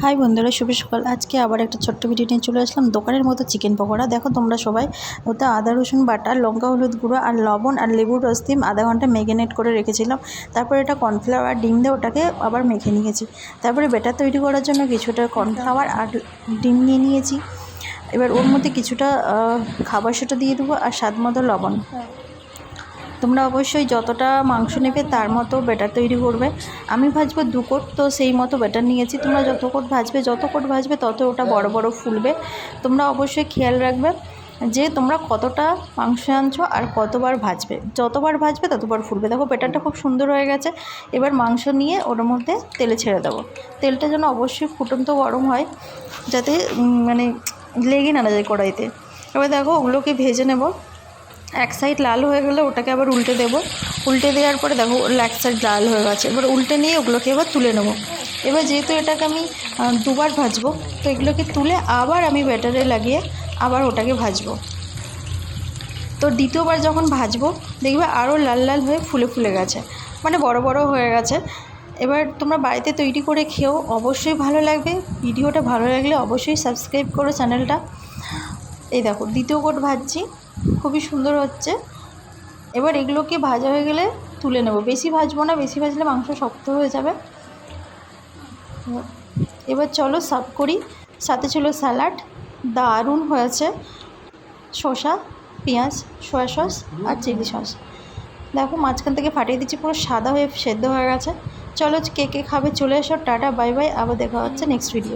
High বন্ধুরা, শুভ সকাল। আজকে আবার একটা ছোট্ট ভিডিও নিয়ে চলে আসলাম। দোকানের মতো চিকেন পকোড়া। দেখো তোমরা সবাই, ওতে আদা রসুন বাটা, লঙ্কা হলুদ গুঁড়ো আর লবণ আর লেবুর রস দিয়ে আধা ঘন্টা ম্যারিনেট করে রেখেছিলাম। তারপর এটা কর্নফ্লাওয়ার আর ডিম দিয়ে ওটাকে আবার মেখে নিয়েছি। তারপরে ব্যাটার তৈরি করার জন্য কিছুটা কর্নফ্লাওয়ার আর ডিম নিয়ে নিয়েছি। এবার ওর মধ্যে কিছুটা খাবার সোডা দিয়ে দেবো আর স্বাদ মতো লবণ। তোমরা অবশ্যই যতটা মাংস নেবে তার মতো ব্যাটার তৈরি করবে। আমি ভাজবো 2 কোট, তো সেই মতো ব্যাটার নিয়েছি। তোমরা যত কোট ভাজবে তত ওটা বড় বড় ফুলবে। তোমরা অবশ্যই খেয়াল রাখবে যে তোমরা কতটা মাংস আনছো আর কতবার ভাজবে। যতবার ভাজবে ততবার ফুলবে। দেখো ব্যাটারটা খুব সুন্দর হয়ে গেছে। এবার মাংস নিয়ে ওর মধ্যে তেলে ছেড়ে দেবো। তেলটা যেন অবশ্যই ফুটন্ত গরম হয়, যাতে মানে লেগে না যায় কড়াইতে। এবার দেখো ওগুলোকে ভেজে নেব। এক সাইড লাল হয়ে গেলে ওটাকে আবার উল্টে দেবো। উল্টে দেওয়ার পরে দেখো এক সাইড লাল হয়ে গেছে। এবার উল্টে নিয়ে ওগুলোকে এবার তুলে নেবো। এবার যেহেতু এটাকে আমি দুবার ভাজবো, তো এগুলোকে তুলে আবার আমি ব্যাটারে লাগিয়ে আবার ওটাকে ভাজবো। তো দ্বিতীয়বার যখন ভাজবো দেখবে আরও লাল লাল হয়ে ফুলে ফুলে গেছে, মানে বড় বড় হয়ে গেছে। এবার তোমরা বাড়িতে তৈরি করে খেও, অবশ্যই ভালো লাগবে। ভিডিওটা ভালো লাগলে অবশ্যই সাবস্ক্রাইব করো চ্যানেলটা। এই দেখো দ্বিতীয় কোট ভাজছি, খুবই সুন্দর হচ্ছে। এবার এগুলোকে ভাজা হয়ে গেলে তুলে নেব। বেশি ভাজবো না, বেশি ভাজলে মাংস শক্ত হয়ে যাবে। এবার চলো সার্ভ করি। সাথে ছিল স্যালাড, দারুণ হয়েছে। শসা, পেঁয়াজ, সয়া সস আর চিলি সস। দেখো মাঝখান থেকে ফাটিয়ে দিচ্ছি, পুরো সাদা হয়ে সেদ্ধ হয়ে গেছে। চলো কে কে খাবে চলে এসো। Tata, bye bye. আবার দেখা হচ্ছে নেক্সট ভিডিও।